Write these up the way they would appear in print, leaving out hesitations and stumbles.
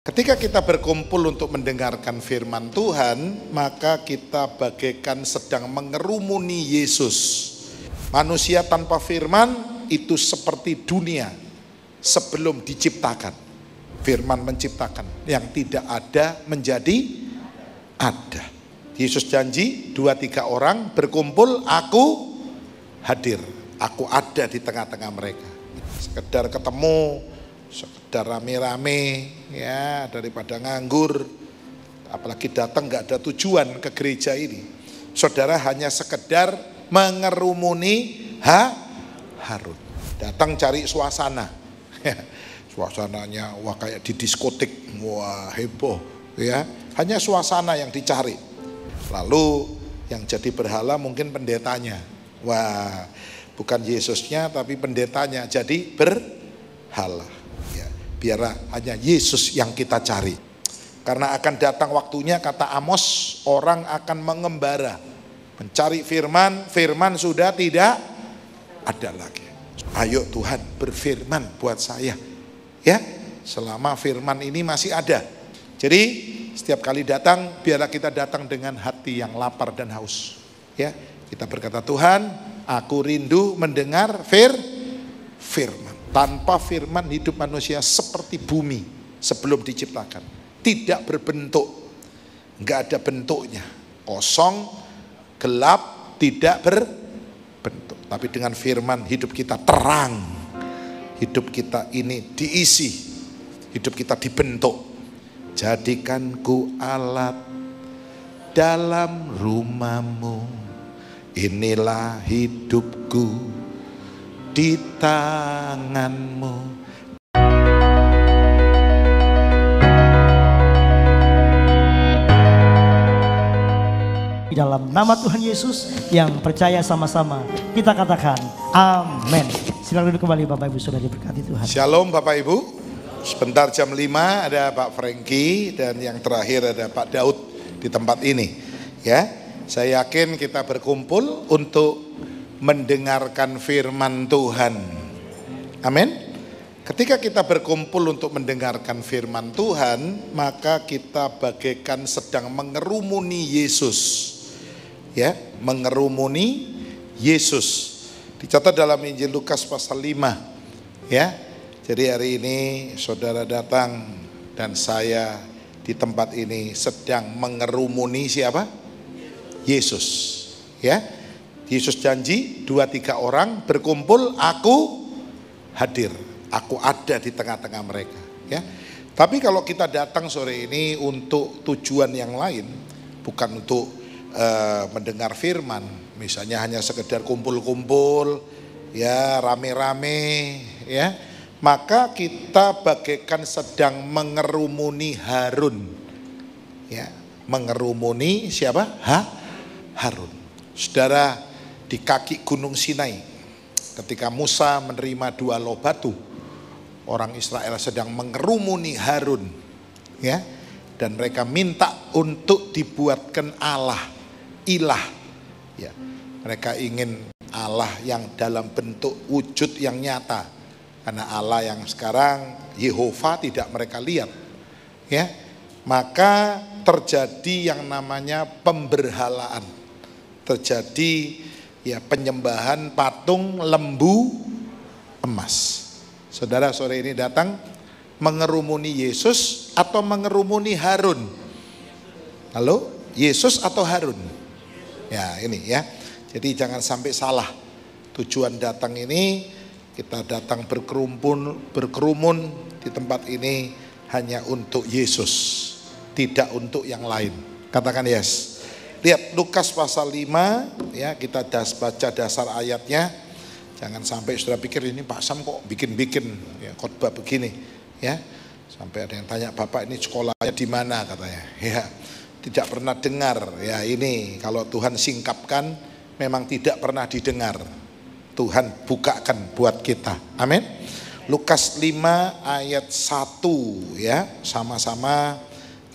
Ketika kita berkumpul untuk mendengarkan firman Tuhan, maka kita bagaikan sedang mengerumuni Yesus. Manusia tanpa firman itu seperti dunia sebelum diciptakan. Firman menciptakan, yang tidak ada menjadi ada. Yesus janji 2-3 orang berkumpul, aku hadir, aku ada di tengah-tengah mereka. Sekedar ketemu, sekedar rame-rame ya, daripada nganggur, apalagi datang nggak ada tujuan ke gereja ini. Saudara hanya sekedar mengerumuni Harun. Datang cari suasana. Suasananya wah kayak di diskotik, wah heboh ya. Hanya suasana yang dicari. Lalu yang jadi berhala mungkin pendetanya. Wah, bukan Yesusnya tapi pendetanya jadi berhala. Ya, biar hanya Yesus yang kita cari. Karena akan datang waktunya, kata Amos, orang akan mengembara, mencari firman, firman sudah tidak ada lagi. Ayo Tuhan berfirman buat saya. Ya, selama firman ini masih ada. Jadi setiap kali datang, biarlah kita datang dengan hati yang lapar dan haus. Ya, kita berkata, Tuhan, aku rindu mendengar firman. Tanpa firman hidup manusia seperti bumi sebelum diciptakan, tidak berbentuk, nggak ada bentuknya, kosong, gelap, tidak berbentuk. Tapi dengan firman hidup kita terang. Hidup kita ini diisi, hidup kita dibentuk. Jadikan ku alat dalam rumahmu, inilah hidupku di tanganmu. Di dalam nama Tuhan Yesus yang percaya sama-sama kita katakan amin. Silakan duduk kembali Bapak Ibu, sudah diberkati Tuhan. Shalom Bapak Ibu. Sebentar jam 5 ada Pak Franky dan yang terakhir ada Pak Daud di tempat ini. Ya, saya yakin kita berkumpul untuk mendengarkan firman Tuhan. Amin. Ketika kita berkumpul untuk mendengarkan firman Tuhan, maka kita bagaikan sedang mengerumuni Yesus. Ya, mengerumuni Yesus. Dicatat dalam Injil Lukas pasal 5. Ya. Jadi hari ini saudara datang dan saya di tempat ini sedang mengerumuni siapa? Yesus. Ya. Yesus janji 2-3 orang berkumpul, aku hadir, aku ada di tengah-tengah mereka. Ya. Tapi kalau kita datang sore ini untuk tujuan yang lain, bukan untuk mendengar firman, misalnya hanya sekedar kumpul-kumpul, ya rame-rame, ya, maka kita bagaikan sedang mengerumuni Harun, ya, mengerumuni siapa? Harun. Saudara, di kaki Gunung Sinai, ketika Musa menerima 2 loh batu, orang Israel sedang mengerumuni Harun, ya, dan mereka minta untuk dibuatkan Allah, ilah, ya. Mereka ingin Allah yang dalam bentuk wujud yang nyata, karena Allah yang sekarang Yehova tidak mereka lihat, ya. Maka terjadi yang namanya pemberhalaan, terjadi ya penyembahan patung lembu emas. Saudara sore ini datang mengerumuni Yesus atau mengerumuni Harun? Halo, Yesus atau Harun? Ya ini ya. Jadi jangan sampai salah. Tujuan datang ini, kita datang berkerumun di tempat ini hanya untuk Yesus, tidak untuk yang lain. Katakan yes. Lihat Lukas pasal 5 ya, kita baca dasar ayatnya. Jangan sampai saudara pikir ini Pak Sam kok bikin-bikin ya, khotbah begini ya. Sampai ada yang tanya, Bapak ini sekolahnya di mana katanya. Ya, tidak pernah dengar ya. Ini kalau Tuhan singkapkan memang tidak pernah didengar. Tuhan bukakan buat kita. Amin. Lukas 5 ayat 1 ya. Sama-sama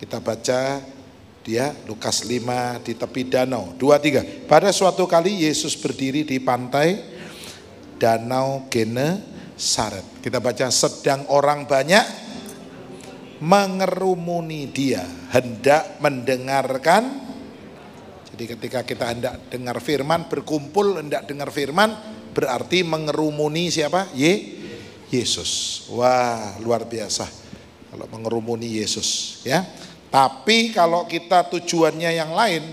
kita baca dia. Lukas 5 di tepi danau. 2, 3. Pada suatu kali Yesus berdiri di pantai danau Genesaret. Kita baca, sedang orang banyak mengerumuni dia, hendak mendengarkan. Jadi ketika kita hendak dengar firman, berkumpul hendak dengar firman, berarti mengerumuni siapa? Yesus. Wah, luar biasa kalau mengerumuni Yesus, ya. Tapi kalau kita tujuannya yang lain,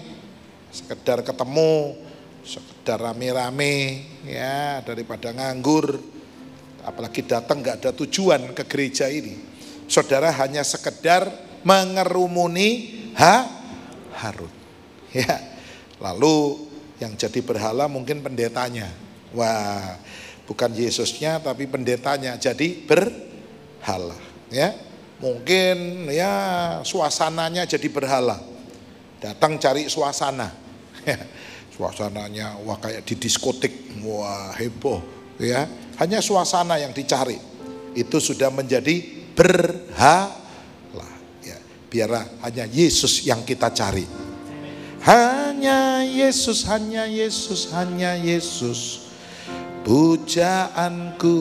sekedar ketemu, sekedar rame-rame, ya, daripada nganggur, apalagi datang nggak ada tujuan ke gereja ini, saudara hanya sekedar mengerumuni Harun, ya. Lalu yang jadi berhala mungkin pendetanya. Wah, bukan Yesusnya tapi pendetanya jadi berhala, ya. Mungkin ya suasananya jadi berhala, datang cari suasana, suasananya wah kayak di diskotik, wah heboh, ya. Hanya suasana yang dicari, itu sudah menjadi berhala, ya. Biarlah hanya Yesus yang kita cari, hanya Yesus, hanya Yesus, hanya Yesus, pujaanku.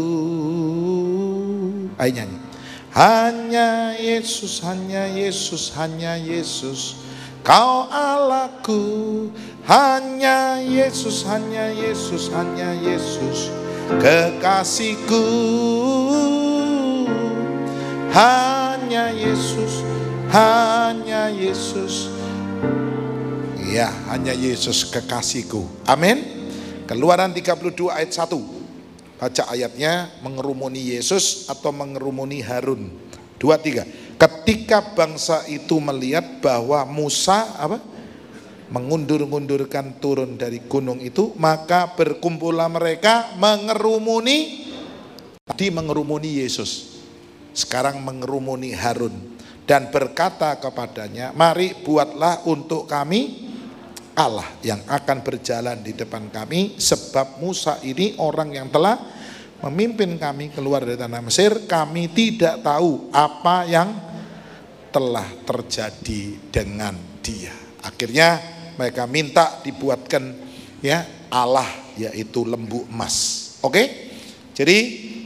Ayo nyanyi. Hanya Yesus, hanya Yesus, hanya Yesus, Kau Allahku. Hanya Yesus, hanya Yesus, hanya Yesus, kekasihku. Hanya Yesus, hanya Yesus. Ya, hanya Yesus kekasihku. Amin. Keluaran 32 ayat 1. Baca ayatnya, mengerumuni Yesus atau mengerumuni Harun. 2, 3. Ketika bangsa itu melihat bahwa Musa mengundur-undurkan turun dari gunung itu, maka berkumpullah mereka mengerumuni. Tadi mengerumuni Yesus, sekarang mengerumuni Harun, dan berkata kepadanya, mari buatlah untuk kami Allah yang akan berjalan di depan kami, sebab Musa ini orang yang telah memimpin kami keluar dari tanah Mesir. Kami tidak tahu apa yang telah terjadi dengan dia. Akhirnya mereka minta dibuatkan, ya, Allah, yaitu lembu emas. Oke? Jadi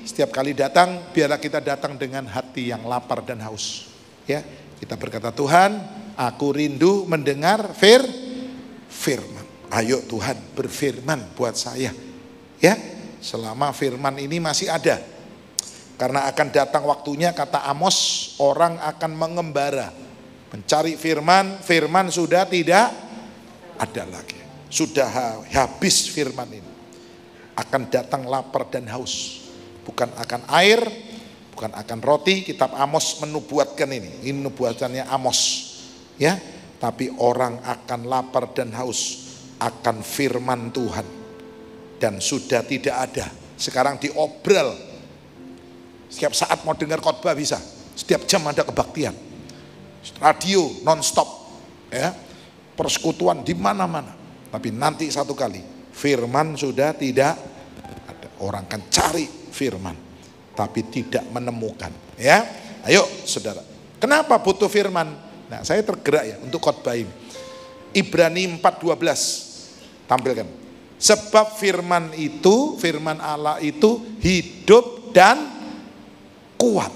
setiap kali datang, biarlah kita datang dengan hati yang lapar dan haus, ya. Kita berkata, Tuhan, aku rindu mendengar firman. Ayo Tuhan, berfirman buat saya, ya. Selama firman ini masih ada, karena akan datang waktunya, kata Amos, orang akan mengembara mencari firman. Firman sudah tidak ada lagi, sudah habis firman ini. Akan datang lapar dan haus, bukan akan air, bukan akan roti. Kitab Amos menubuatkan ini nubuatannya Amos, ya. Tapi orang akan lapar dan haus akan firman Tuhan, dan sudah tidak ada. Sekarang diobral, setiap saat mau dengar khotbah bisa, setiap jam ada kebaktian, radio nonstop, ya, persekutuan di mana-mana. Tapi nanti satu kali firman sudah tidak ada, orang akan cari firman tapi tidak menemukan, ya. Ayo saudara, kenapa butuh firman? Nah, saya tergerak ya untuk khotbah ini. Ibrani 4:12 tampilkan. Sebab firman itu, firman Allah itu hidup dan kuat.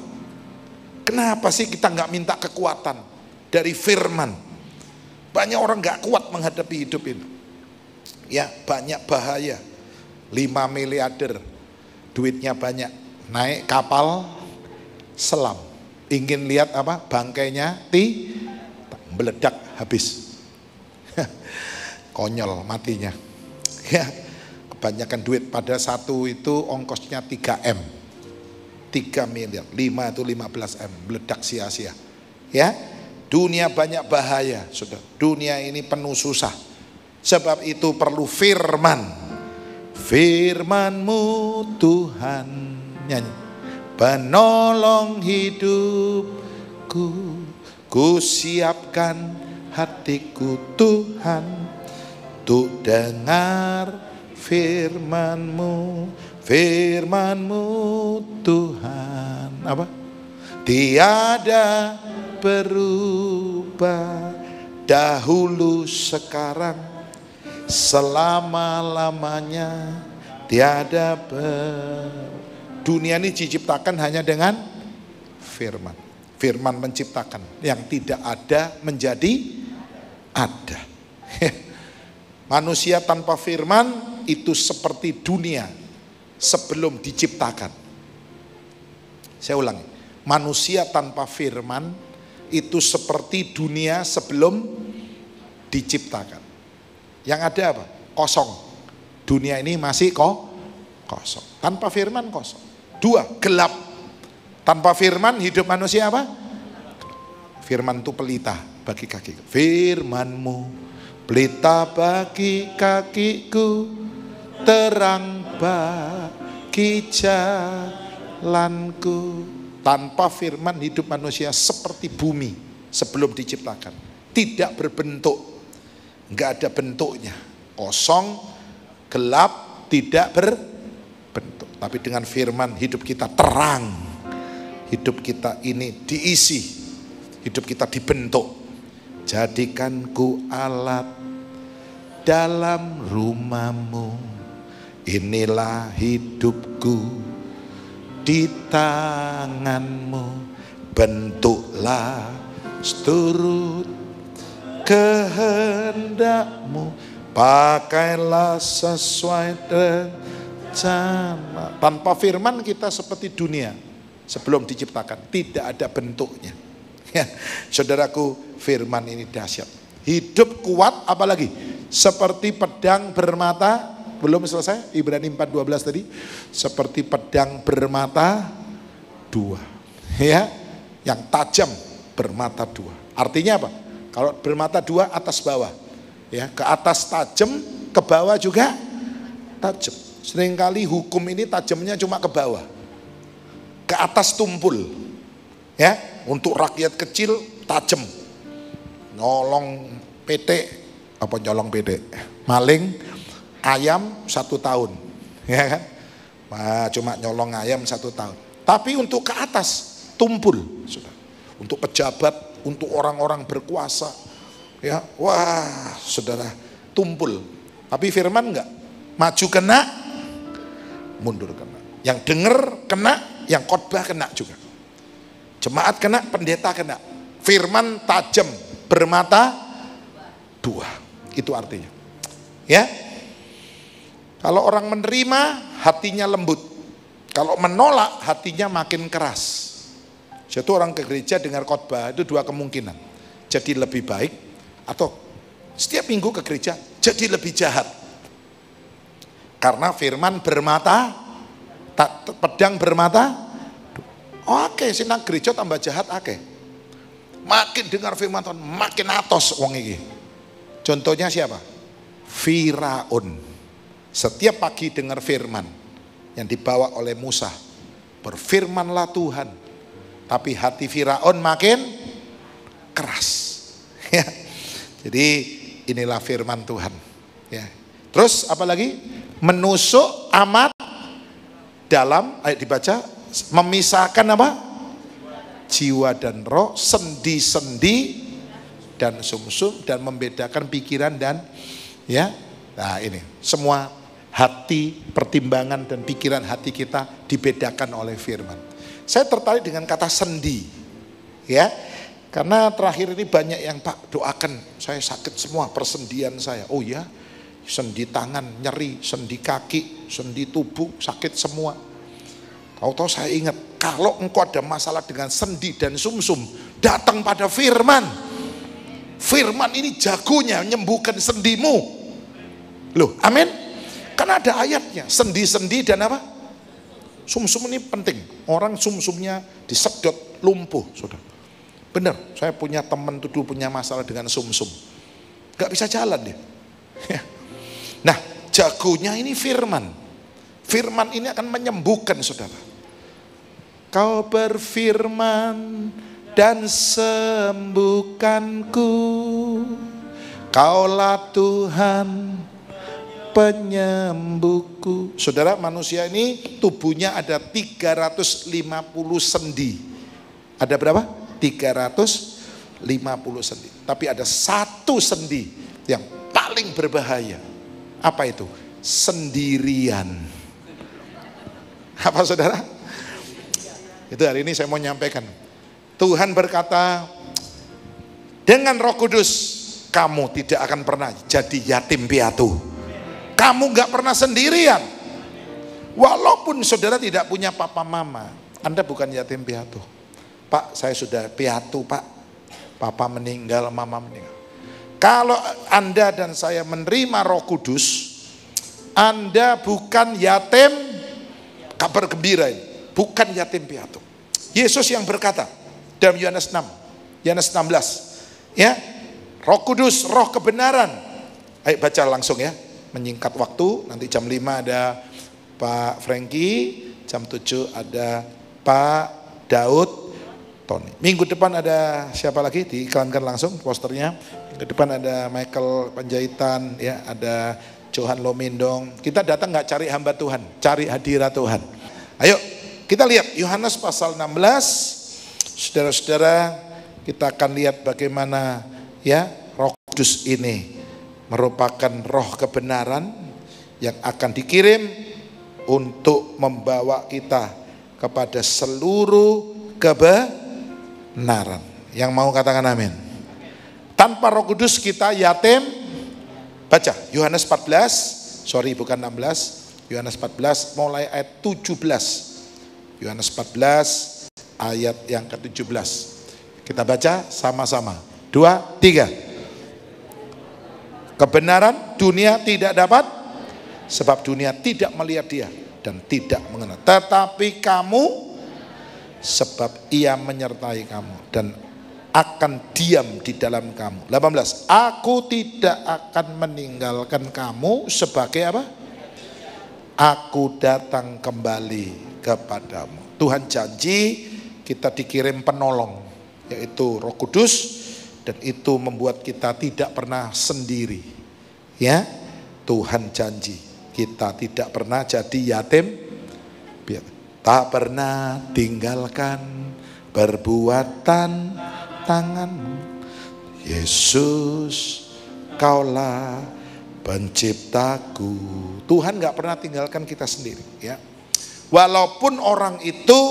Kenapa sih kita nggak minta kekuatan dari firman? Banyak orang nggak kuat menghadapi hidup ini, ya. Banyak bahaya. 5 miliarder, duitnya banyak, naik kapal selam, ingin lihat bangkainya meledak, habis. Konyol matinya, ya. Kebanyakan duit, pada satu itu ongkosnya 3M, 3 miliar, 5 itu 15M, meledak sia-sia, ya. Dunia banyak bahaya, sudah. Dunia ini penuh susah. Sebab itu perlu firman. Firman-Mu Tuhan, nyanyi, penolong hidupku. Ku siapkan hatiku Tuhan, untuk dengar firman-Mu. Firman-Mu Tuhan, tiada berubah, dahulu sekarang selama-lamanya, tiada Dunia ini diciptakan hanya dengan firman. Firman menciptakan, yang tidak ada menjadi ada. Manusia tanpa firman itu seperti dunia sebelum diciptakan. Saya ulangi, manusia tanpa firman itu seperti dunia sebelum diciptakan. Yang ada apa? Kosong. Dunia ini masih kosong. Tanpa firman kosong. 2, gelap. Tanpa firman hidup manusia apa? Firman itu pelita bagi kaki. Firman-Mu pelita bagi kakiku, terang bagi jalanku. Tanpa firman hidup manusia seperti bumi sebelum diciptakan. Tidak berbentuk, nggak ada bentuknya, kosong, gelap, tidak berbentuk. Tapi dengan firman hidup kita terang, hidup kita ini diisi, hidup kita dibentuk. Jadikan ku alat dalam rumah-Mu, inilah hidupku di tangan-Mu, bentuklah seturut kehendak-Mu, pakailah sesuai rencana. Tanpa firman kita seperti dunia sebelum diciptakan, tidak ada bentuknya. Ya, saudaraku, firman ini dahsyat. Hidup kuat, apalagi seperti pedang bermata. Belum selesai, Ibrani 4:12 tadi, seperti pedang bermata 2, ya, yang tajam bermata 2. Artinya apa? Kalau bermata 2 atas bawah, ya, ke atas tajam, ke bawah juga tajam. Seringkali hukum ini tajamnya cuma ke bawah, ke atas tumpul, ya, untuk rakyat kecil tajam, nyolong PT, apa nyolong PT, maling ayam 1 tahun, ya kan? Nah, cuma nyolong ayam 1 tahun. Tapi untuk ke atas tumpul, sudah. Untuk pejabat, untuk orang-orang berkuasa, ya, wah, saudara, tumpul. Tapi firman enggak, maju kena, mundur kena. Yang dengar kena, yang khotbah kena juga. Jemaat kena, pendeta kena. Firman tajam, bermata 2. Itu artinya. Ya. Kalau orang menerima, hatinya lembut. Kalau menolak, hatinya makin keras. Jadi orang ke gereja dengar khotbah itu 2 kemungkinan. Jadi lebih baik, atau setiap minggu ke gereja jadi lebih jahat. Karena firman bermata, pedang bermata. Oke, sinang gereja tambah jahat, oke. Makin dengar firman Tuhan, makin atos wong iki. Contohnya siapa? Firaun. Setiap pagi dengar firman yang dibawa oleh Musa. Berfirmanlah Tuhan. Tapi hati Firaun makin keras. Ya. Jadi inilah firman Tuhan. Ya. Terus apa lagi? Menusuk amat dalam, ayo dibaca, memisahkan apa? Jiwa dan roh, sendi-sendi dan sumsum, dan membedakan pikiran dan, ya. Nah ini semua hati, pertimbangan dan pikiran hati kita dibedakan oleh firman. Saya tertarik dengan kata sendi, ya, karena terakhir ini banyak yang, Pak, doakan saya sakit semua persendian saya. Oh ya, sendi tangan nyeri, sendi kaki, sendi tubuh sakit semua. Tahu-tahu saya ingat, kalau engkau ada masalah dengan sendi dan sumsum, datang pada firman. Firman ini jagonya menyembuhkan sendimu. Loh, amin. Kan ada ayatnya, sendi-sendi dan apa? Sumsum ini penting. Orang sumsumnya disedot lumpuh, saudara. Benar, saya punya teman tuh dulu punya masalah dengan sumsum. Gak bisa jalan dia. Nah, jagonya ini firman. Firman ini akan menyembuhkan, saudara. Kau berfirman dan sembuhkanku. Kaulah Tuhan penyembuhku. Saudara, manusia ini tubuhnya ada 350 sendi. Ada berapa? 350 sendi. Tapi ada 1 sendi yang paling berbahaya. Apa itu? Sendirian. Apa, saudara? Itu hari ini saya mau nyampaikan. Tuhan berkata, dengan Roh Kudus kamu tidak akan pernah jadi yatim piatu. Kamu gak pernah sendirian. Walaupun saudara tidak punya papa mama, Anda bukan yatim piatu. Pak, saya sudah piatu, Pak. Papa meninggal, mama meninggal. Kalau Anda dan saya menerima Roh Kudus, Anda bukan yatim, kabar gembira ini, bukan yatim piatu. Yesus yang berkata dalam Yohanes 6, Yohanes 16, ya, Roh Kudus, roh kebenaran. Ayo baca langsung ya, menyingkat waktu. Nanti jam 5 ada Pak Frankie, jam 7 ada Pak Daud, Tony. Minggu depan ada siapa lagi? Diiklankan langsung posternya. Minggu depan ada Michael Panjaitan, ya, ada Johan Lomindong. Kita datang nggak cari hamba Tuhan, cari hadirat Tuhan. Ayo kita lihat Yohanes pasal 16. Saudara-saudara, kita akan lihat bagaimana ya Roh Kudus ini merupakan roh kebenaran yang akan dikirim untuk membawa kita kepada seluruh kebenaran. Yang mau katakan amin. Tanpa Roh Kudus kita yatim. Baca Yohanes 14, sorry bukan 16, Yohanes 14 mulai ayat 17. Yohanes 14 ayat yang ke-17. Kita baca sama-sama. 2, 3. Kebenaran dunia tidak dapat, sebab dunia tidak melihat dia dan tidak mengenal. Tetapi kamu, sebab ia menyertai kamu dan akan diam di dalam kamu. 18. Aku tidak akan meninggalkan kamu sebagai apa? Aku datang kembali kepadamu. Tuhan janji kita dikirim penolong, yaitu Roh Kudus, dan itu membuat kita tidak pernah sendiri. Ya, Tuhan janji kita tidak pernah jadi yatim, tak pernah tinggalkan perbuatan tanganmu. Yesus, kaulah penciptaku. Tuhan gak pernah tinggalkan kita sendiri, ya. Walaupun orang itu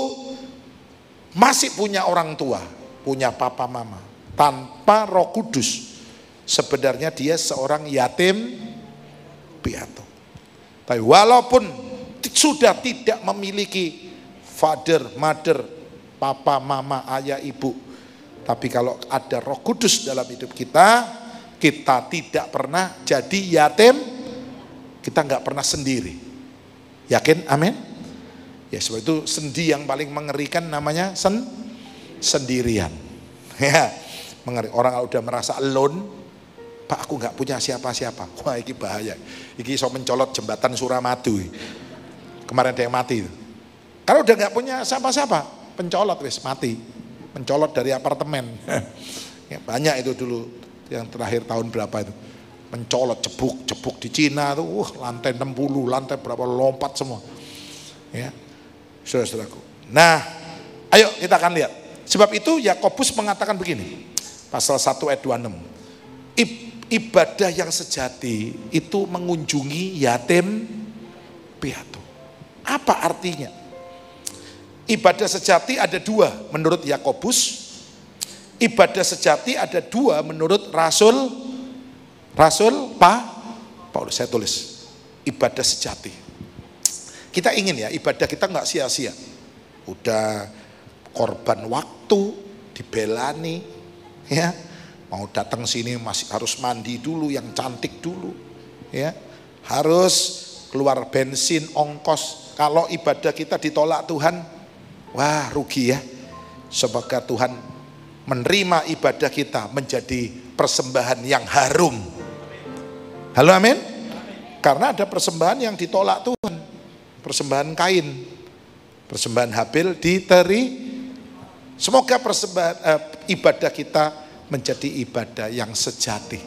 masih punya orang tua, punya papa mama, tanpa Roh Kudus sebenarnya dia seorang yatim piatu. Tapi walaupun sudah tidak memiliki father, mother, papa, mama, ayah, ibu, tapi kalau ada Roh Kudus dalam hidup kita, kita tidak pernah jadi yatim, kita nggak pernah sendiri. Yakin? Amin. Ya, sebab itu sendi yang paling mengerikan namanya sendirian. Ya, orang kalau udah merasa alone, Pak aku nggak punya siapa-siapa. Wah, ini bahaya. Ini so mencolot jembatan Suramadu. Kemarin ada yang mati. Kalau udah nggak punya siapa-siapa, pencolot wis mati. Mencolot dari apartemen. Ya, banyak itu dulu yang terakhir tahun berapa itu. Mencolot jebuk di Cina tuh, lantai 60, lantai berapa lompat semua. Ya. Saudara-saudaraku. Nah, ayo kita akan lihat. Sebab itu Yakobus mengatakan begini. Pasal 1 ayat 26. Ibadah yang sejati itu mengunjungi yatim piatu. Apa artinya? Ibadah sejati ada dua menurut Yakobus. Ibadah sejati ada dua menurut Rasul Paulus. Saya tulis ibadah sejati. Kita ingin ya ibadah kita nggak sia-sia. Udah korban waktu, dibelani, ya. Mau datang sini masih harus mandi dulu, yang cantik dulu, ya. Harus keluar bensin, ongkos. Kalau ibadah kita ditolak Tuhan, wah rugi ya. Semoga Tuhan menerima ibadah kita menjadi persembahan yang harum. Halo, amin. Karena ada persembahan yang ditolak Tuhan. Persembahan Kain, persembahan Habil Semoga persembahan ibadah kita menjadi ibadah yang sejati.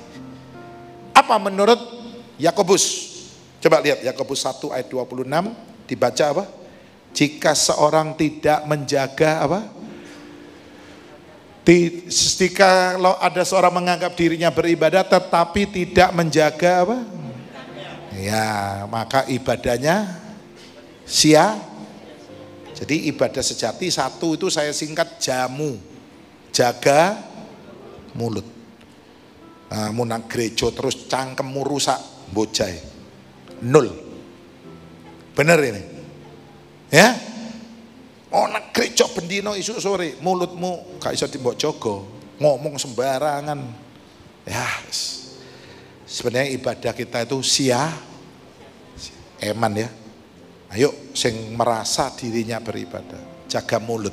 Apa menurut Yakobus? Coba lihat Yakobus 1 ayat 26, dibaca apa? Jika seorang tidak menjaga apa? Kalau ada seorang menganggap dirinya beribadah tetapi tidak menjaga apa? Ya, maka ibadahnya sia. Jadi ibadah sejati satu itu saya singkat jamu. jaga mulut. Nah, munang gereja terus cangkemmu rusak, bocai. 0. Bener ini? Ya? Ana gereja bendino isuk sore, mulutmu gak iso dimbok jaga, ngomong sembarangan. Ya, sebenarnya ibadah kita itu eman ya. Ayo sing merasa dirinya beribadah, jaga mulut.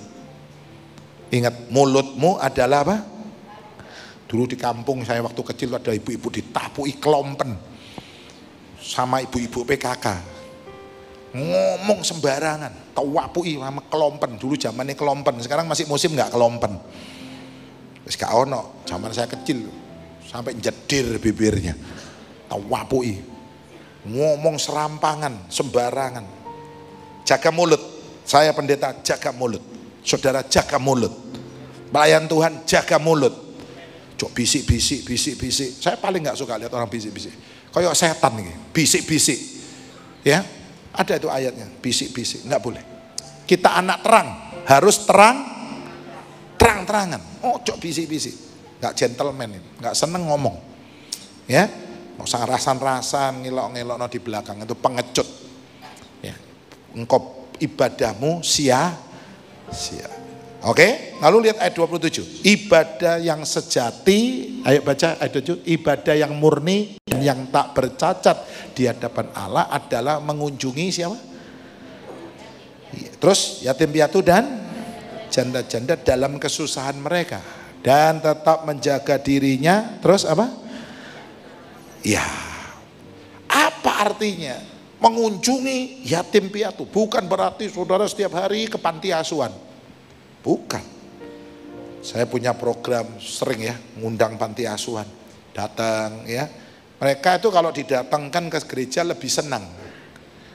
Ingat, mulutmu adalah apa? Dulu di kampung saya waktu kecil ada ibu-ibu ditapui kelompen sama ibu-ibu PKK. Ngomong sembarangan, tawapui sama kelompen. Dulu zamannya kelompen, sekarang masih musim nggak kelompen. Wis gak ono, zaman saya kecil sampai jedir bibirnya. Tawapui. Ngomong serampangan, sembarangan. Jaga mulut. Saya pendeta, jaga mulut. Saudara, jaga mulut. Pelayan Tuhan, jaga mulut. Cok bisik-bisik. Saya paling nggak suka lihat orang bisik-bisik. Kayak setan nih, bisik-bisik. Ya, ada itu ayatnya, bisik-bisik, nggak boleh. Kita anak terang, harus terang-terangan. Oh, cok bisik-bisik, nggak gentleman, nggak seneng ngomong. Ya, nggak usah rasan-rasan, ngilok-ngilok no di belakang, itu pengecut. Ya, engkau ibadahmu sia-sia. Oke, lalu lihat ayat 27. Ibadah yang sejati, ayo baca ayat 27. Ibadah yang murni dan yang tak bercacat di hadapan Allah adalah mengunjungi siapa? Terus yatim piatu dan janda-janda dalam kesusahan mereka dan tetap menjaga dirinya. Terus apa? Ya, apa artinya? Mengunjungi yatim piatu bukan berarti saudara setiap hari ke panti asuhan. Bukan. Saya punya program sering ya, ngundang panti asuhan. Datang ya. Mereka itu kalau didatangkan ke gereja lebih senang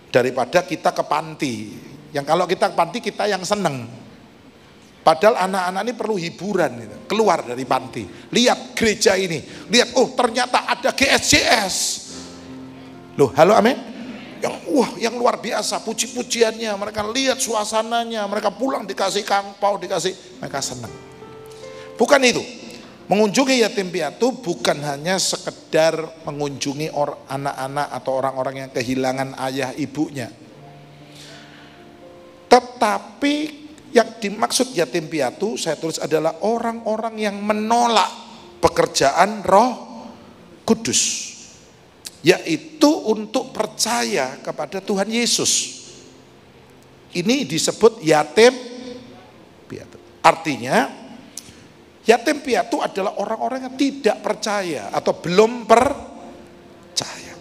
daripada kita ke panti. Yang kalau kita ke panti kita yang senang. Padahal anak-anak ini perlu hiburan gitu. Keluar dari panti. Lihat gereja ini. Lihat, oh ternyata ada GSJS. Loh, halo amin. Yang luar biasa puji-pujiannya, mereka lihat suasananya, mereka pulang dikasih kangpau, mereka senang. Bukan itu. Mengunjungi yatim piatu bukan hanya sekedar mengunjungi anak-anak atau orang-orang yang kehilangan ayah ibunya. Tetapi yang dimaksud yatim piatu saya tulis adalah orang-orang yang menolak pekerjaan Roh Kudus. Yaitu untuk percaya kepada Tuhan Yesus. Ini disebut yatim piatu. Artinya yatim piatu adalah orang-orang yang tidak percaya atau belum percaya.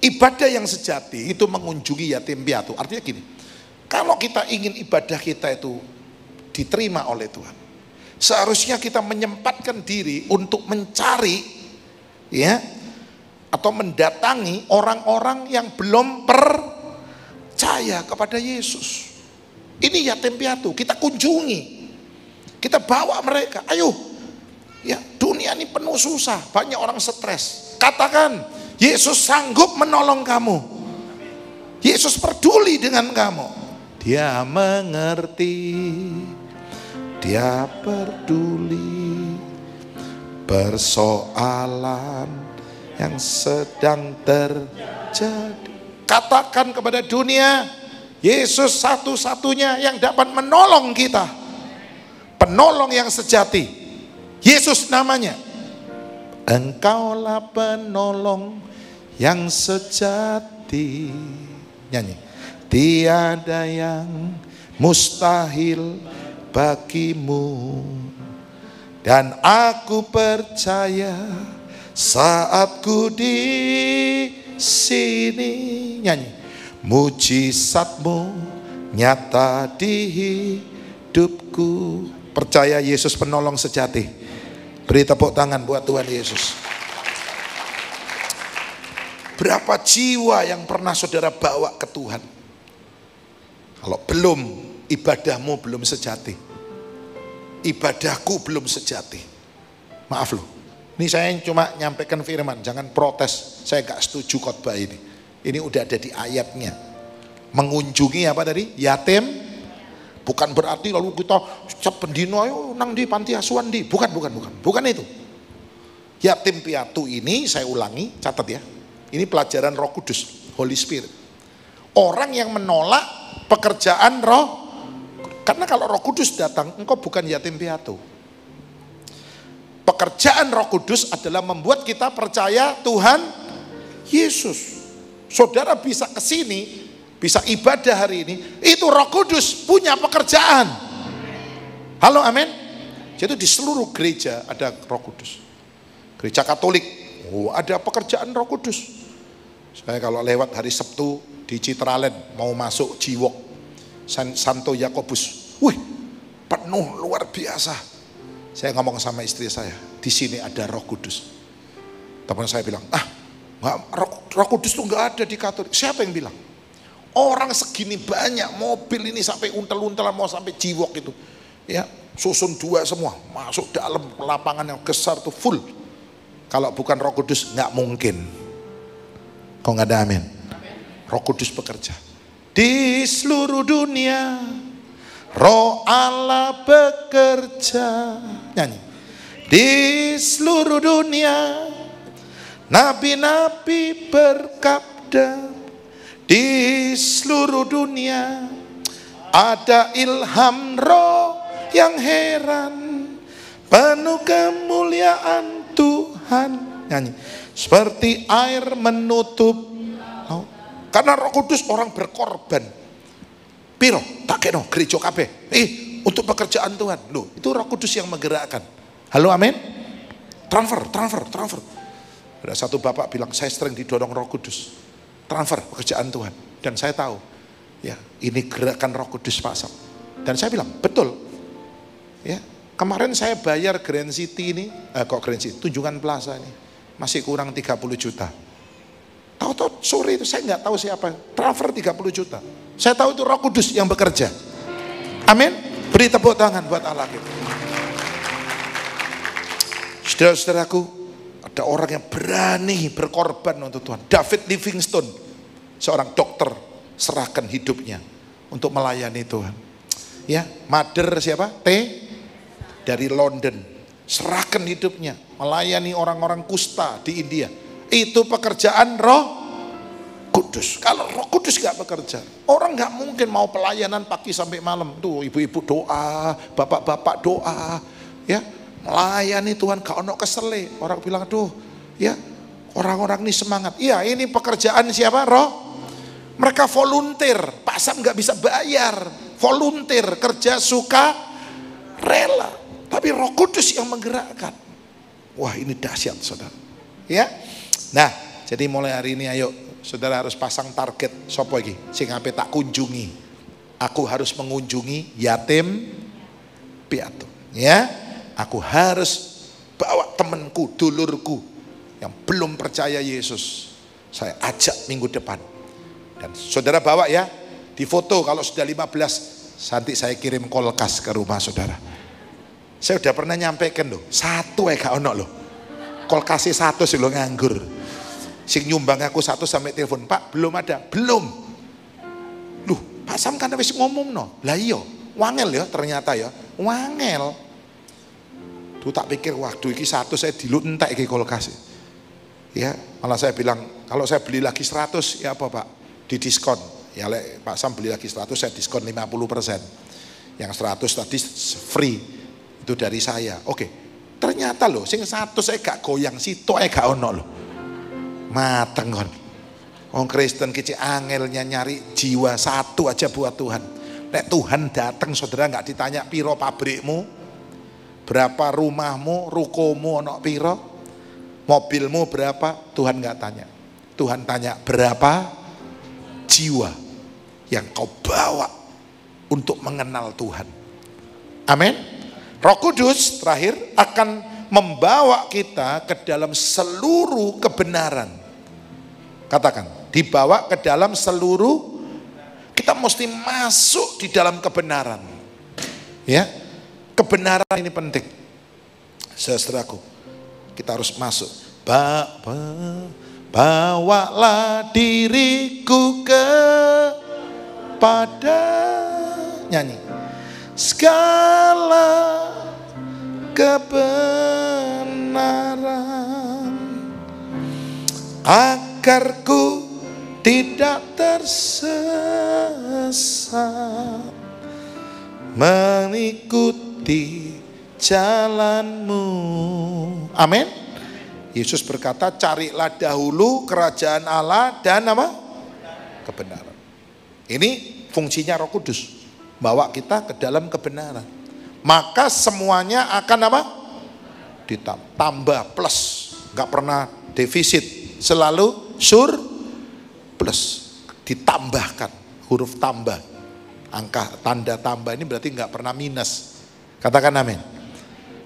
Ibadah yang sejati itu mengunjungi yatim piatu. Artinya gini, kalau kita ingin ibadah kita itu diterima oleh Tuhan, seharusnya kita menyempatkan diri untuk mencari ya atau mendatangi orang-orang yang belum percaya kepada Yesus. Ini yatim piatu, kita kunjungi, kita bawa mereka. Ayo, ya dunia ini penuh susah, banyak orang stres. Katakan, Yesus sanggup menolong kamu. Yesus peduli dengan kamu. Dia mengerti, dia peduli persoalan yang sedang terjadi. Katakan kepada dunia, Yesus satu-satunya yang dapat menolong kita. Penolong yang sejati. Yesus namanya. Engkaulah penolong yang sejati. Nyanyi. Tiada yang mustahil bagimu. Dan aku percaya saat ku di sini, nyanyi, mujizatmu nyata di hidupku. Percaya Yesus penolong sejati. Beri tepuk tangan buat Tuhan Yesus. Berapa jiwa yang pernah saudara bawa ke Tuhan? Kalau belum, ibadahmu belum sejati. Ibadahku belum sejati. Maaf loh. Ini saya cuma nyampaikan firman, jangan protes. Saya gak setuju khotbah ini. Ini udah ada di ayatnya. Mengunjungi apa tadi? Yatim Bukan berarti lalu kita setiap pendino ayo nang di panti asuhan di. Bukan itu. Yatim piatu ini saya ulangi, catat ya. Ini pelajaran Roh Kudus, Holy Spirit. Orang yang menolak pekerjaan Roh, karena kalau Roh Kudus datang, engkau bukan yatim piatu. Pekerjaan Roh Kudus adalah membuat kita percaya Tuhan Yesus. Saudara bisa ke sini, bisa ibadah hari ini, itu Roh Kudus punya pekerjaan. Halo, amin. Jadi di seluruh gereja ada Roh Kudus. Gereja Katolik, ada pekerjaan Roh Kudus. Saya kalau lewat hari Sabtu di Citraland mau masuk Jiwok Santo Yakobus, wih, penuh luar biasa. Saya ngomong sama istri saya, di sini ada Roh Kudus. Teman saya bilang, Roh Kudus tuh nggak ada di Katolik. Siapa yang bilang? Orang segini banyak, mobil ini sampai untel-untelan mau sampai Jiwok itu, ya susun dua semua, masuk dalam lapangan yang besar tuh full. Kalau bukan Roh Kudus nggak mungkin. Kok nggak ada amin? Roh Kudus bekerja di seluruh dunia. Roh Allah bekerja. Nyanyi. Di seluruh dunia nabi-nabi berkabda. Di seluruh dunia ada ilham Roh yang heran, penuh kemuliaan Tuhan. Nyanyi. Seperti air menutup laut. Karena Roh Kudus orang berkorban. Piro, tak keno gereja kabeh. Untuk pekerjaan Tuhan. Loh, itu Roh Kudus yang menggerakkan. Halo, amin. Transfer. Ada satu bapak bilang, saya sering didorong Roh Kudus. Transfer pekerjaan Tuhan. Dan saya tahu, ya ini gerakan Roh Kudus Pak Sam. Dan saya bilang, betul. Ya, kemarin saya bayar Grand City ini, Grand City, Tunjungan Plaza ini, masih kurang 30 juta. Tahu-tahu sore itu saya nggak tahu siapa, transfer 30 juta. Saya tahu itu Roh Kudus yang bekerja. Amin. Beri tepuk tangan buat Allah kita. Saudara-saudaraku, ada orang yang berani berkorban untuk Tuhan. David Livingstone, seorang dokter, serahkan hidupnya untuk melayani Tuhan. Ya, Mother siapa? Dari London, serahkan hidupnya melayani orang-orang kusta di India. Itu pekerjaan Roh Kudus. Kalau Roh Kudus gak bekerja, orang gak mungkin mau pelayanan pagi sampai malam. Tuh ibu-ibu doa, bapak-bapak doa, ya melayani Tuhan gak ono kesele. Orang bilang tuh, ya orang-orang ini semangat. Iya, ini pekerjaan siapa? Roh. Mereka volunteer. Pak Sam gak bisa bayar. Volunteer, kerja suka rela. Tapi Roh Kudus yang menggerakkan. Wah, ini dahsyat, saudara. Ya. Nah, jadi mulai hari ini ayo saudara harus pasang target. Sopo iki sing ape tak kunjungi. Aku harus mengunjungi yatim piatu. Ya. Aku harus bawa temanku, dulurku yang belum percaya Yesus. Saya ajak minggu depan. Dan saudara bawa ya, di foto kalau sudah 15, nanti saya kirim kolkas ke rumah saudara. Saya udah pernah nyampaikan loh, satu gak ono loh. Kolkasnya satu sih lo nganggur. Sing nyumbang aku satu sampai telepon, Pak belum ada, belum. Loh, Pak Sam kan wis ngomong no. Lah iya, wangel ya ternyata ya, wangel. Tuh tak pikir waktu iki satu saya dilut entek iki kolkasnya. Ya, malah saya bilang kalau saya beli lagi 100 ya apa Pak? Di diskon. Ya Pak Sam beli lagi 100 saya diskon 50%. Yang 100 tadi free. Itu dari saya. Oke. Ternyata loh sing 100 saya gak goyang situ gak ono loh. Mateng kon. Wong Kristen kecil angelnya nyari jiwa satu aja buat Tuhan. Nek Tuhan datang saudara nggak ditanya piro pabrikmu, berapa rumahmu, rukomu ono piro, mobilmu berapa, Tuhan nggak tanya. Tuhan tanya berapa jiwa yang kau bawa untuk mengenal Tuhan. Amin. Roh Kudus terakhir akan membawa kita ke dalam seluruh kebenaran. Katakan, dibawa ke dalam seluruh, kita mesti masuk di dalam kebenaran. Ya, kebenaran ini penting. Saudaraku, kita harus masuk. Bawalah diriku kepada, nyanyi, segala kebenaran, agar ku tidak tersesat mengikuti jalanmu. Amin. Yesus berkata, carilah dahulu kerajaan Allah dan apa? Kebenaran. Ini fungsinya Roh Kudus, bawa kita ke dalam kebenaran. Maka semuanya akan apa? Ditambah, plus, nggak pernah defisit, selalu surplus, ditambahkan, huruf tambah, angka tanda tambah ini berarti nggak pernah minus. Katakan amin.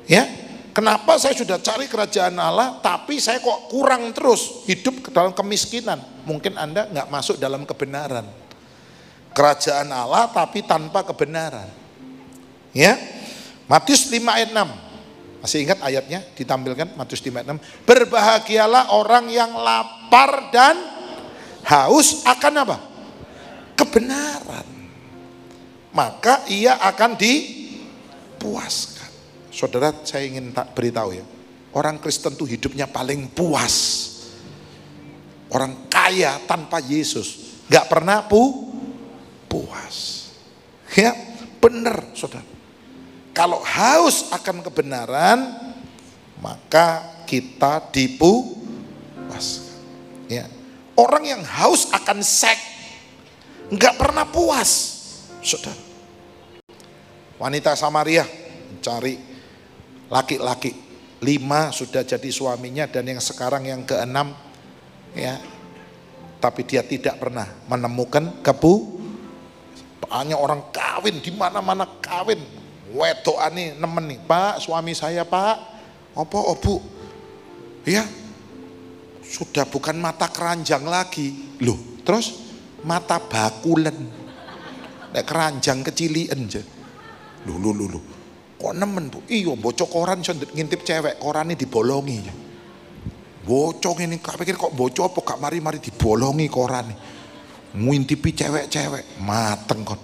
Ya, kenapa saya sudah cari kerajaan Allah, tapi saya kok kurang terus hidup dalam kemiskinan? Mungkin Anda nggak masuk dalam kebenaran. Kerajaan Allah tapi tanpa kebenaran. Ya, Matius 5 ayat 6. Masih ingat ayatnya? Ditampilkan Matius 5 ayat 6. Berbahagialah orang yang lapar dan haus akan apa? Kebenaran. Maka ia akan dipuaskan. Saudara, saya ingin beritahu ya, orang Kristen tuh hidupnya paling puas. Orang kaya tanpa Yesus nggak pernah puas. Ya, benar, saudara. Kalau haus akan kebenaran, maka kita dipuaskan. Ya, orang yang haus akan seks nggak pernah puas, saudara. Wanita Samaria mencari laki-laki 5 sudah jadi suaminya, dan yang sekarang yang ke-6, ya, tapi dia tidak pernah menemukan banyak orang kawin, di mana-mana kawin, wedokane nemen nih, Pak, suami saya Pak, apa Bu, ya, sudah bukan mata keranjang lagi, loh, terus mata bakulen, nek keranjang kecilian aja, lu. Kok nemen Bu? Iya, bocok koran ngintip cewek, korannya dibolongi. Bocok ini, kak pikir kok bocok apa, kak mari-mari dibolongi korannya. Ngintipi cewek-cewek, mateng kon.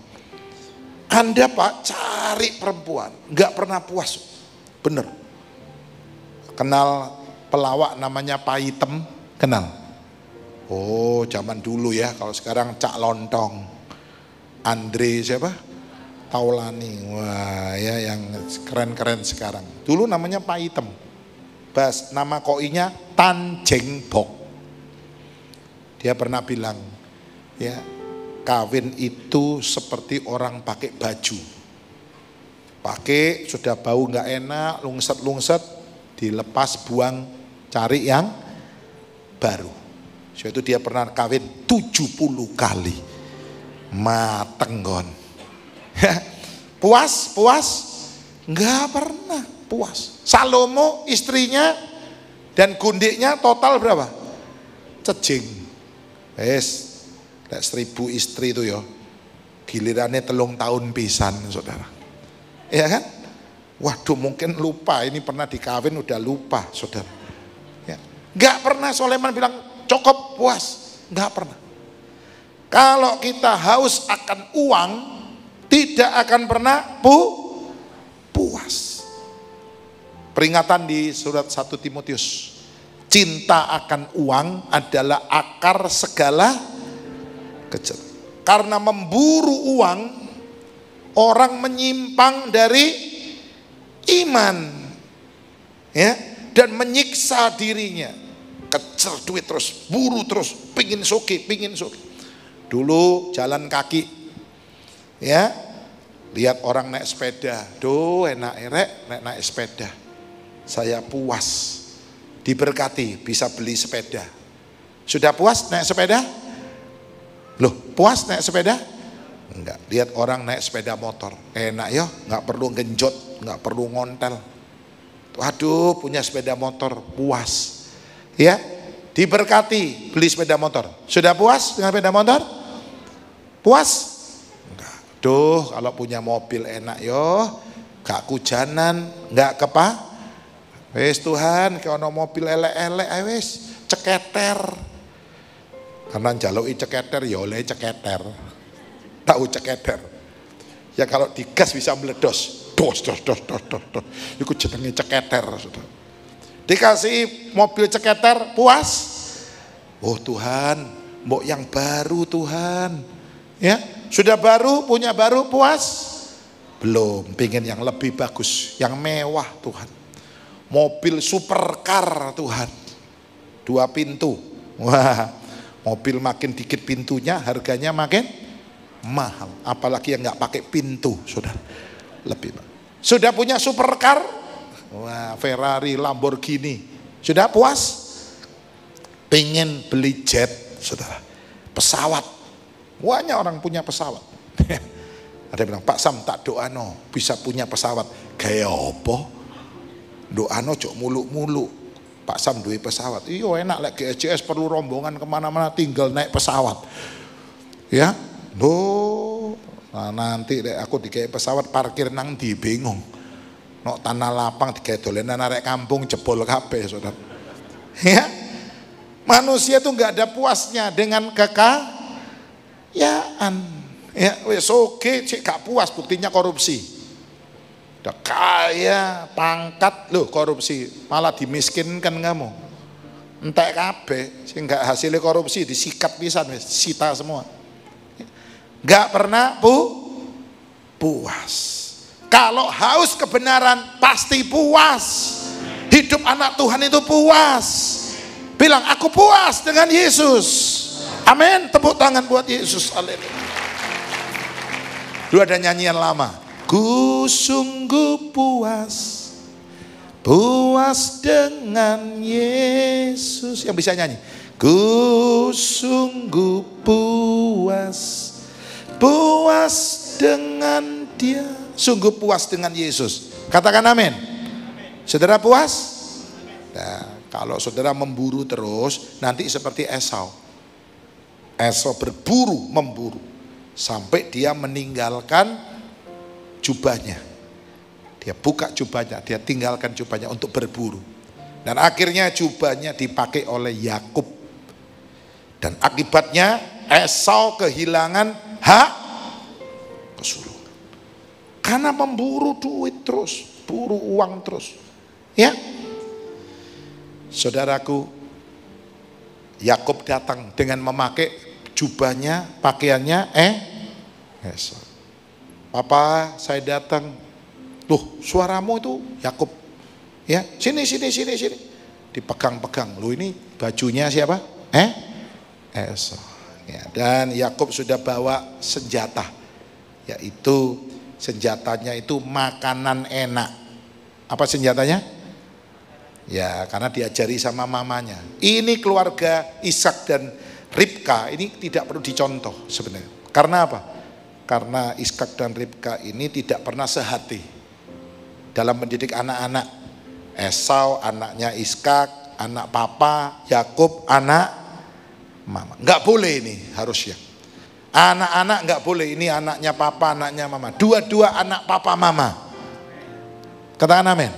Anda Pak cari perempuan, nggak pernah puas, bener. Kenal pelawak namanya Paitem, kenal? Oh, zaman dulu ya, kalau sekarang Cak Lontong, Andre siapa? Taulani, wah ya, yang keren-keren sekarang. Dulu namanya Paitem, nama koinya Tan Jeng Bok. Dia pernah bilang, ya, kawin itu seperti orang pakai baju. Pakai sudah bau nggak enak, lungset, dilepas buang, cari yang baru. So, itu dia pernah kawin 70 kali, mateng gon. Puas? Nggak pernah puas. Salomo istrinya dan gundiknya total berapa? Cejing. 1000 istri itu ya, gilirannya 3 tahun pisan, saudara. Ya kan? Waduh, mungkin lupa, ini pernah dikawin udah lupa, saudara. Ya. Nggak pernah Soleman bilang cukup puas, nggak pernah. Kalau kita haus akan uang, tidak akan pernah puas. Peringatan di surat 1 Timotius, cinta akan uang adalah akar segala kejahatan. Karena memburu uang, orang menyimpang dari iman, ya, dan menyiksa dirinya. Kejar duit terus, buru terus, pingin soge. Dulu jalan kaki, ya, lihat orang naik sepeda, duh enak naik sepeda, saya puas, diberkati bisa beli sepeda. Sudah puas naik sepeda? Loh, puas naik sepeda? Enggak. Lihat orang naik sepeda motor, enak ya, nggak perlu genjot, nggak perlu ngontel. Waduh, punya sepeda motor, puas, ya, diberkati beli sepeda motor. Sudah puas dengan sepeda motor? Puas? Enggak. Duh, kalau punya mobil enak yo, gak kujanan, gak kepa. Wes Tuhan, kalau mobil elek-elek, wes ceketer. Karena njaluki ceketer, ya oleh ceketer. Tahu ceketer? Ya kalau digas bisa meledos. Dos. Itu jenenge ceketer. Saudara. Dikasih mobil ceketer, puas? Oh Tuhan, mbok yang baru Tuhan. Ya, sudah baru, punya baru, puas? Belum, pengen yang lebih bagus, yang mewah Tuhan. Mobil supercar Tuhan, 2 pintu. Wah, mobil makin dikit pintunya, harganya makin mahal. Apalagi yang nggak pakai pintu, saudara. Lebih mahal. Sudah punya supercar? Wah, Ferrari, Lamborghini. Sudah puas? Pengen beli jet, saudara. Pesawat. Banyak orang punya pesawat. Ada yang bilang, Pak Sam tak doano bisa punya pesawat. Gaya apa? Doano cok muluk-muluk. Pak Sam duwe pesawat. Iyo enak lek GSJS perlu rombongan kemana-mana tinggal naik pesawat. Ya, nah, nanti deh aku dikai pesawat parkir nang di bingung. Nok tanah lapang dikai dolenan arek kampung jebol kabeh, saudara. Ya, manusia tuh nggak ada puasnya dengan kekayaan. Ya, wes oke, cek gak puas, buktinya korupsi. Udah kaya, pangkat, loh korupsi, malah dimiskinkan kamu. Entek kabeh, sing gak hasilnya korupsi disikat pisan, wes sita semua. Gak pernah puas. Kalau haus kebenaran pasti puas. Hidup anak Tuhan itu puas. Bilang aku puas dengan Yesus. Amin, tepuk tangan buat Yesus. Haleluya. Dulu ada nyanyian lama. Ku sungguh puas, puas dengan Yesus. Yang bisa nyanyi. Ku sungguh puas, puas dengan Dia. Sungguh puas dengan Yesus. Katakan amin. Saudara puas? Nah, kalau saudara memburu terus, nanti seperti Esau. Esau berburu, memburu. Sampai dia meninggalkan jubahnya. Dia buka jubahnya, dia tinggalkan jubahnya untuk berburu. Dan akhirnya jubahnya dipakai oleh Yakub. Dan akibatnya Esau kehilangan hak kesulungan. Karena memburu duit terus, buru uang terus. Ya. Saudaraku, Yakub datang dengan memakai jubahnya, pakaiannya Esau. Papa, saya datang. Loh, suaramu itu Yakub. Ya, sini. Dipegang-pegang. Loh, ini bajunya siapa? Esau. Ya, dan Yakub sudah bawa senjata. Yaitu senjatanya itu makanan enak. Apa senjatanya? Ya, karena diajari sama mamanya. Ini keluarga Ishak dan Ribka ini tidak perlu dicontoh sebenarnya. Karena apa? Karena Ishak dan Ribka ini tidak pernah sehati dalam mendidik anak-anak. Esau anaknya Ishak, anak papa, Yakub anak mama. Enggak boleh ini harusnya. Anak-anak enggak boleh, ini anaknya papa, anaknya mama. Dua-dua anak papa mama. Katakan amin.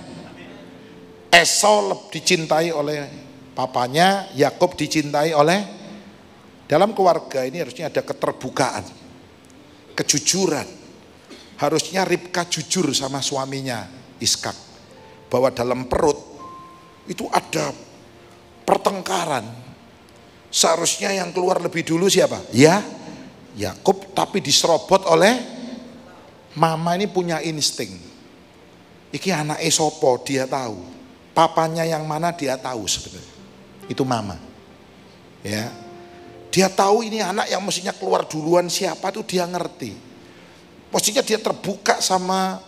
Esau dicintai oleh papanya, Yakub dicintai oleh. Dalam keluarga ini harusnya ada keterbukaan, kejujuran. Harusnya Ribka jujur sama suaminya Ishak, bahwa dalam perut itu ada pertengkaran. Seharusnya yang keluar lebih dulu siapa? Ya, Yakub, tapi diserobot oleh mama. Ini punya insting. Iki anak sopo, dia tahu. Papanya yang mana dia tahu sebenarnya. Itu mama. Ya. Dia tahu ini anak yang mestinya keluar duluan siapa tuh dia ngerti. Mestinya dia terbuka sama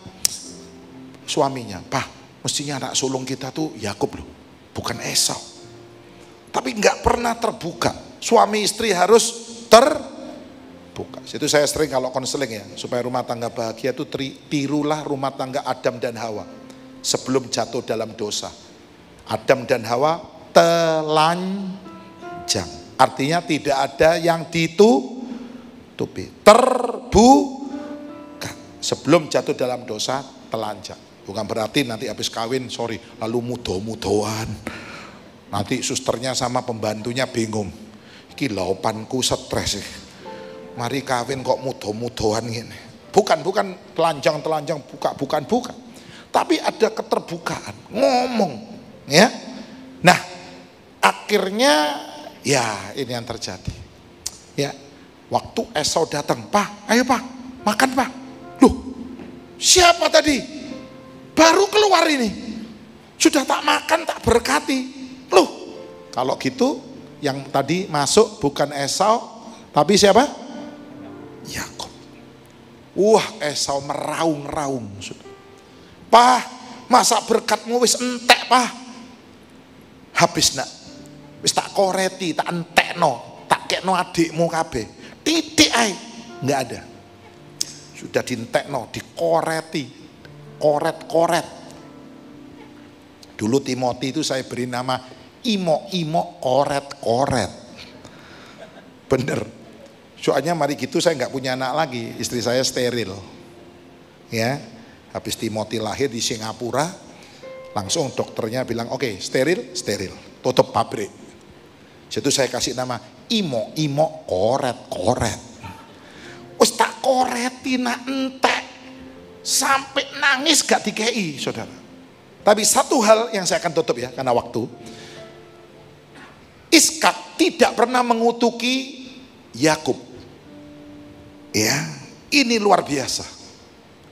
suaminya. Pak, mestinya anak sulung kita tuh Yakub loh, bukan Esau. Tapi nggak pernah terbuka. Suami istri harus terbuka. Itu saya sering kalau konseling ya, supaya rumah tangga bahagia itu tirulah rumah tangga Adam dan Hawa sebelum jatuh dalam dosa. Adam dan Hawa telanjang. Artinya tidak ada yang ditutupi, terbuka. Sebelum jatuh dalam dosa telanjang. Bukan berarti nanti habis kawin lalu mudo-mudoan. Nanti susternya sama pembantunya bingung. Iki laupanku stres sih. Mari kawin kok mudo-mudoan gini. bukan telanjang buka, bukan. Tapi ada keterbukaan, ngomong, ya. Nah, akhirnya ya ini yang terjadi. Ya, waktu Esau datang, "Pak, ayo Pak, makan Pak." Loh, siapa tadi? Baru keluar ini. Sudah tak makan, tak berkati. Loh, kalau gitu yang tadi masuk bukan Esau, tapi siapa? Yakub. Wah, Esau meraung-raung. "Pak, masa berkatmu wis entek, Pak? Habis nak. Wis tak koreti, tak entekno, tak kekno adikmu kabeh. Titik ae, enggak ada. Sudah dientekno, dikoreti, koret-koret. Dulu Timothy itu saya beri nama Imo koret-koret. Bener. Soalnya mari gitu saya nggak punya anak lagi, istri saya steril. Ya, habis Timothy lahir di Singapura, langsung dokternya bilang, "Oke, steril, tutup pabrik." Situ saya kasih nama Imo koret-koret. Wes tak koreti nak entek, sampai nangis gak dikei, saudara. Tapi satu hal yang saya akan tutup ya, karena waktu. Iskak tidak pernah mengutuki Yakub. Ya, ini luar biasa.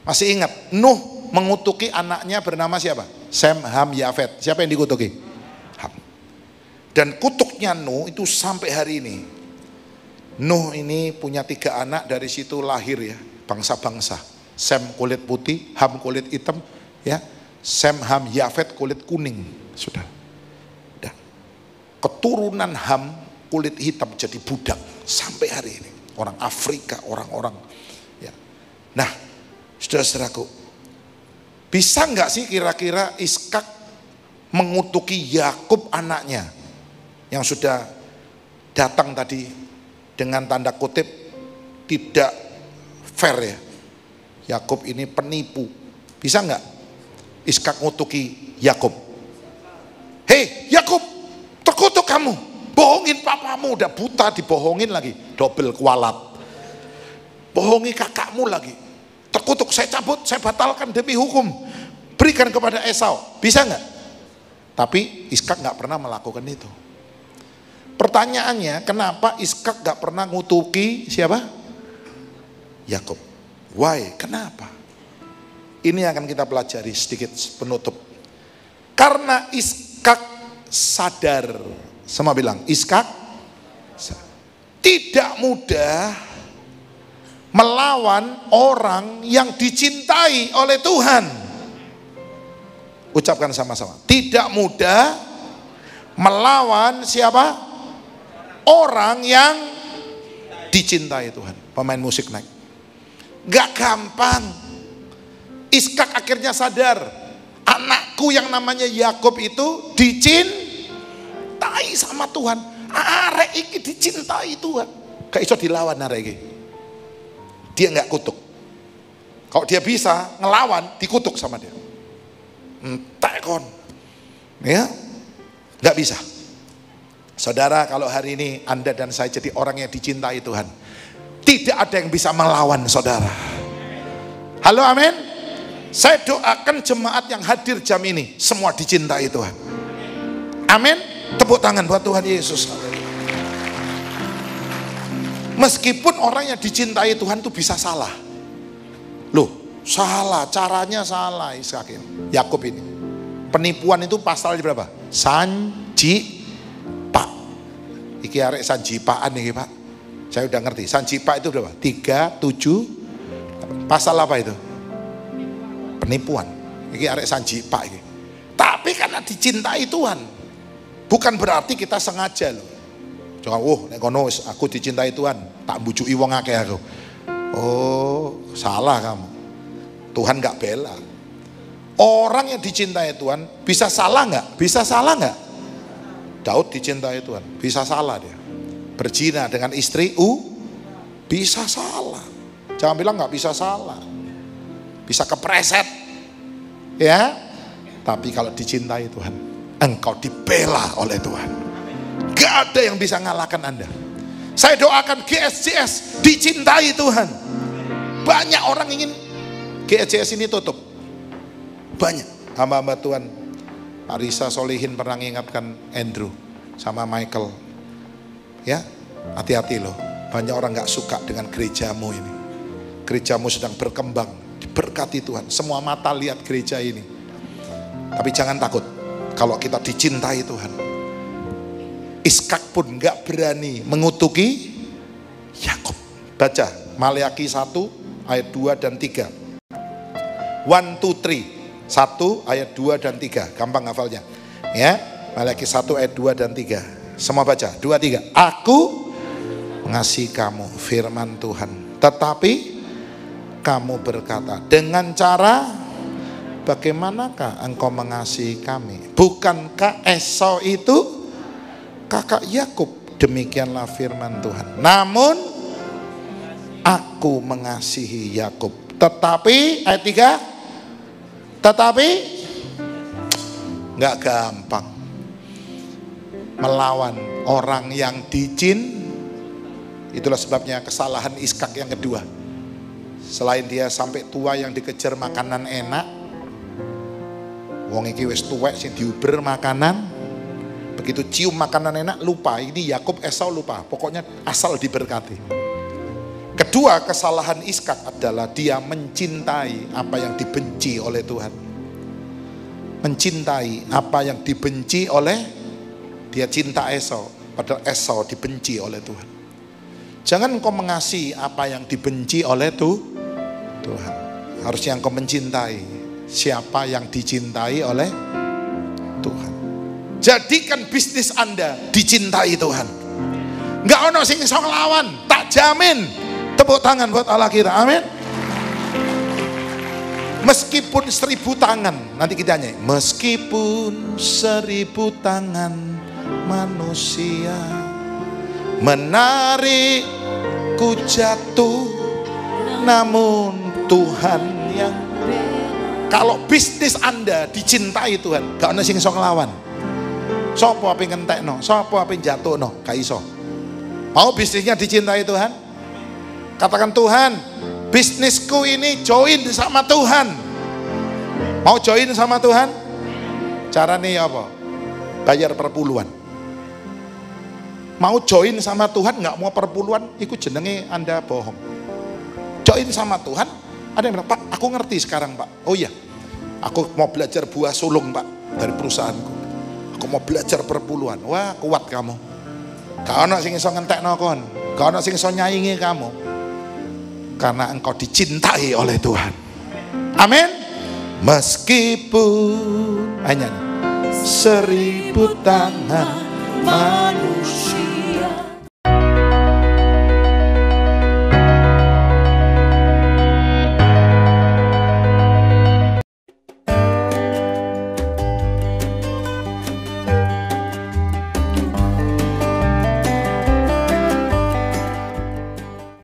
Masih ingat, Nuh mengutuki anaknya bernama siapa? Sem, Ham, Yafet. Siapa yang dikutuki? Ham. Dan kutuknya Nuh itu sampai hari ini. Nuh ini punya 3 anak, dari situ lahir ya bangsa-bangsa. Sem kulit putih, Ham kulit hitam, ya. Sem, Ham, Yafet kulit kuning, sudah. Dan keturunan Ham kulit hitam jadi budak sampai hari ini. Orang Afrika, orang-orang. Ya. Nah, saudara-saudaraku, bisa nggak sih kira-kira Iskak mengutuki Yakub anaknya yang sudah datang tadi dengan tanda kutip tidak fair ya? Yakub ini penipu. Bisa nggak Iskak ngutuki Yakub? "Hei Yakub, terkutuk kamu, bohongin papamu, udah buta dibohongin lagi, double kualat. Bohongi kakakmu lagi, terkutuk, saya cabut, saya batalkan demi hukum, berikan kepada Esau." Bisa nggak? Tapi Iskak nggak pernah melakukan itu. Pertanyaannya, kenapa Iskak nggak pernah ngutuki siapa? Yakub. Why? Kenapa? Ini akan kita pelajari sedikit penutup. Karena Iskak sadar, sama bilang Iskak tidak mudah melawan orang yang dicintai oleh Tuhan. Ucapkan sama-sama. Tidak mudah melawan siapa? Orang yang dicintai Tuhan. Pemain musik naik. Gak gampang. Iskak akhirnya sadar, anakku yang namanya Yakub itu dicintai sama Tuhan. Arek iki dicintai Tuhan. Gak iso dilawan arek iki. Dia nggak kutuk. Kalau dia bisa ngelawan, dikutuk sama dia. Entek kon. Ya, nggak bisa. Saudara, kalau hari ini Anda dan saya jadi orang yang dicintai Tuhan, tidak ada yang bisa melawan saudara. Halo, amin. Saya doakan jemaat yang hadir jam ini semua dicintai Tuhan. Amin. Tepuk tangan buat Tuhan Yesus. Meskipun orang yang dicintai Tuhan itu bisa salah. Loh, salah, caranya salah Iskak ini. Yakub ini. Penipuan itu pasal berapa? Sanjipa. Iki arek sanjipaan nih Pak. Saya udah ngerti. Sanjipa itu berapa? 3, 7. Pasal apa itu? Penipuan. Iki arek sanjipa iki. Tapi karena dicintai Tuhan, bukan berarti kita sengaja loh. Jangan, nek kono aku dicintai Tuhan, tak bujuki wong akeh aku. Oh, salah kamu. Tuhan nggak bela. Orang yang dicintai Tuhan bisa salah nggak? Bisa salah nggak? Daud dicintai Tuhan, bisa salah dia. Berzina dengan istri bisa salah. Jangan bilang nggak bisa salah. Bisa kepreset, ya. Tapi kalau dicintai Tuhan, engkau dibela oleh Tuhan. Gak ada yang bisa ngalahkan Anda. Saya doakan GSJS dicintai Tuhan. Banyak orang ingin GEJS ini tutup. Banyak. Hamba-hamba Tuhan, Pak Risa Solihin pernah mengingatkan Andrew sama Michael. Ya, hati-hati loh. Banyak orang gak suka dengan gerejamu ini. Gerejamu sedang berkembang, diberkati Tuhan. Semua mata lihat gereja ini. Tapi jangan takut, kalau kita dicintai Tuhan. Iskak pun gak berani mengutuki Yakub. Baca Maleakhi 1 ayat 2 dan 3. 1, 2, 3. 1 ayat 2 dan 3. Gampang hafalnya. Ya, Maleakhi 1 ayat 2 dan 3. Semua baca, 2, 3. Aku mengasihi kamu, firman Tuhan. Tetapi kamu berkata, dengan cara bagaimanakah engkau mengasihi kami? Bukankah Esau itu kakak Yakub? Demikianlah firman Tuhan. Namun aku mengasihi Yakub. Tetapi ayat 3, tetapi nggak gampang melawan orang yang dicin. Itulah sebabnya kesalahan Iskak yang kedua. Selain dia sampai tua yang dikejar makanan enak, wong iki wis tuwek sing diuber makanan, begitu cium makanan enak lupa. Ini Yakub, Esau lupa. Pokoknya asal diberkati. Kedua kesalahan Iskak adalah dia mencintai apa yang dibenci oleh Tuhan. Mencintai apa yang dibenci oleh, dia cinta Esau, padahal Esau dibenci oleh Tuhan. Jangan engkau mengasihi apa yang dibenci oleh Tuhan. Harusnya engkau mencintai siapa yang dicintai oleh Tuhan. Jadikan bisnis Anda dicintai Tuhan. Enggak ono sing iso nglawan, tak jamin. Tepuk tangan buat Allah kita, amin. Meskipun 1000 tangan, nanti kita nyanyi. Meskipun 1000 tangan manusia menarikku jatuh, namun Tuhan yang. Kalau bisnis Anda dicintai Tuhan, gak ada sing iso nglawan. Sopo ape ngentekno, sopo ape jatuhno, gak iso. Mau bisnisnya dicintai Tuhan? Katakan, Tuhan, bisnisku ini join sama Tuhan. Mau join sama Tuhan? Caranya apa? Bayar perpuluhan. Mau join sama Tuhan nggak mau perpuluhan, ikut jenenge Anda bohong. Join sama Tuhan, ada yang bilang, Pak, aku ngerti sekarang Pak. Oh iya, aku mau belajar buah sulung Pak dari perusahaanku. Aku mau belajar perpuluhan. Wah, kuat kamu. Gak ono sing iso ngentekno kon, gak ono sing iso nyaingi kamu. Karena engkau dicintai oleh Tuhan. Amin. Meskipun hanya 1000 tangan manusia